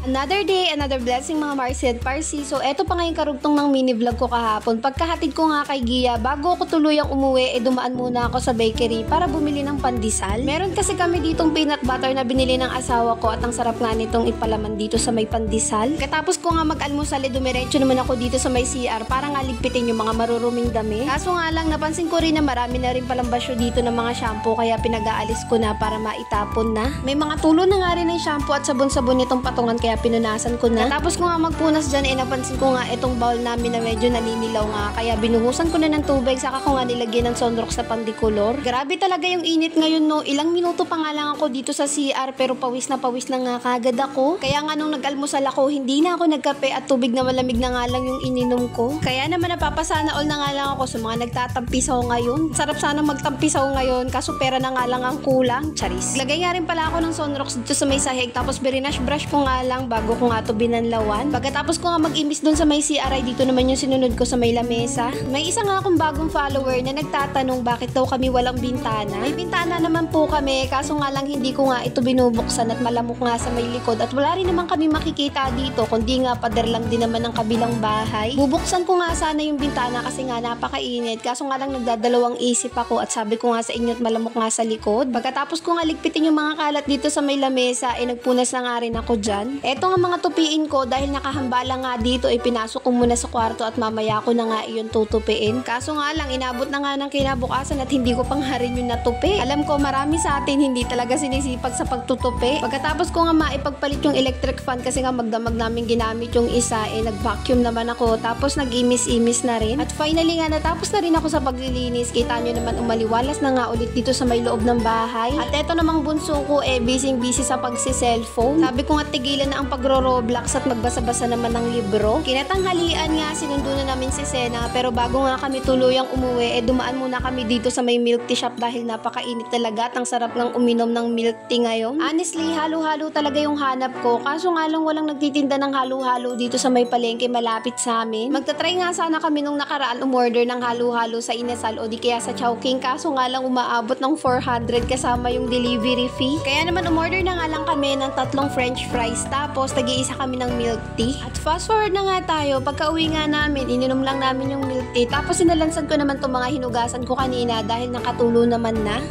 Another day, another blessing mga Marcy at Parsi. So eto pa ngayong karugtong ng mini vlog ko kahapon. Pagkahatid ko nga kay Gia, bago ako tuluyang umuwi, dumaan muna ako sa bakery para bumili ng pandesal. Meron kasi kami ditong peanut butter na binili ng asawa ko at ang sarap nga nitong ipalaman dito sa may pandesal. Katapos ko nga mag-almusal, dumiretso naman ako dito sa may CR para nga ligpitin yung mga maruruming dami. Kaso nga lang, napansin ko rin na marami na rin palang basyo dito ng mga shampoo kaya pinag-aalis ko na para maitapon na. May mga tulo na nga rin ng shampoo at sabon-sabon nitong patungan kaya pinunasan ko na. Tapos ko nga magpunas dyan, napansin ko nga itong bowl namin na medyo naninilaw nga. Kaya binuhusan ko na ng tubig, saka ko nga nilagyan ng Sunrox sa pandikulor. Grabe talaga yung init ngayon, no. Ilang minuto pa nga lang ako dito sa CR pero pawis na nga kagad ako. Kaya nga nung nag-almusal ako, hindi na ako nagkape at tubig na malamig na nga lang yung ininom ko. Kaya naman napapasana all na nga lang ako sa mga nagtatampisaw ngayon. Sarap sana magtampisaw ngayon, kaso pera na nga lang ang kulang. Charis. Lagay nga rin pala ako ng Sunrox dito sa may sahig, tapos birinash brush ko nga lang bago ko nga to binanlawan. Pagkatapos ko nga mag-imbis doon sa may CRI, dito naman yung sinunod ko sa may lamesa. May isa nga akong bagong follower na nagtatanong bakit daw kami walang bintana. May bintana naman po kami, kaso nga lang hindi ko nga ito binubuksan at malamok nga sa may likod at wala rin naman kami makikita dito kundi nga pader lang din naman ng kabilang bahay. Bubuksan ko nga sana yung bintana kasi nga napakainit, kaso nga lang nagdadalawang isip ako at sabi ko nga sa inyo at malamok nga sa likod. Pagkatapos ko nga ligpitin yung mga kalat dito sa may lamesa, nagpunas na nga rin ako dyan. Eto nga mga tupiin ko, dahil nakahambala nga dito, pinasok ko muna sa kwarto at mamaya ko na nga iyon tutupiin. Kaso nga lang, inabot na nga ng kinabukasan at hindi ko pang harin yung natupi. Alam ko marami sa atin hindi talaga sinisipag sa pagtutupi. Pagkatapos ko nga maipagpalit yung electric fan kasi nga magdamag namin ginamit yung isa, nag-vacuum naman ako tapos nag-imis-imis na rin. At finally nga natapos na rin ako sa paglilinis. Kita nyo naman umaliwalas na nga ulit dito sa may loob ng bahay. At eto namang bunso ko busy sa pagsi-cellphone. Sabi ko nga tigilan na ang pagro-Roblox at magbasa-basa naman ng libro. Kinatanghalian nga, sinundo na namin si Sena, pero bago nga kami tuluyang umuwi, dumaan muna kami dito sa may milk tea shop dahil napakainit talaga at ang sarap ng uminom ng milk tea ngayon. Honestly, halo-halo talaga yung hanap ko, kaso nga lang walang nagtitinda ng halo-halo dito sa may palengke malapit sa amin. Magta-try nga sana kami nung nakaraan umorder ng halo-halo sa Inasal o di kaya sa Chowking, kaso nga lang umaabot ng 400 kasama yung delivery fee. Kaya naman umorder na nga lang kami ng 3 french fries tapos tagi-isa kami ng milk tea. At fast forward na nga tayo, pagka-uwi nga namin, ininom lang namin yung milk tea tapos sinalansan ko naman itong mga hinugasan ko kanina dahil nakatulo naman na.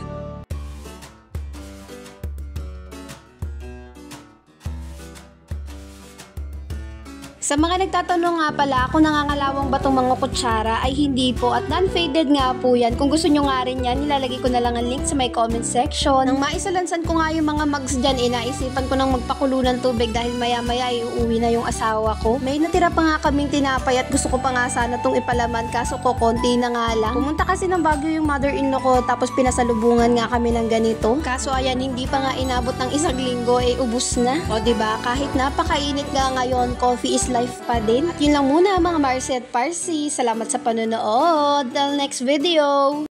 Sa mga nagtatanong nga pala kung nangangalawang ba itong mga kutsara, ay hindi po at non-faded nga po yan. Kung gusto nyo nga rin yan, nilalagay ko na lang ang link sa may comment section. Nang maisalansan ko nga yung mga mugs dyan, naisipan ko nang magpakulo ng tubig dahil maya-maya uuwi na yung asawa ko. May natira pa nga kaming tinapay at gusto ko pa nga sana itong ipalaman kaso ko konti na nga lang. Pumunta kasi ng Baguio yung mother-in-law ko tapos pinasalubungan nga kami ng ganito. Kaso ayan, hindi pa nga inabot ng 1 linggo, ubus na. O diba, kahit napakainit nga ngayon, coffee is life pa din. At yun lang muna mga Marcy at Parsi. Salamat sa panonood. Till next video!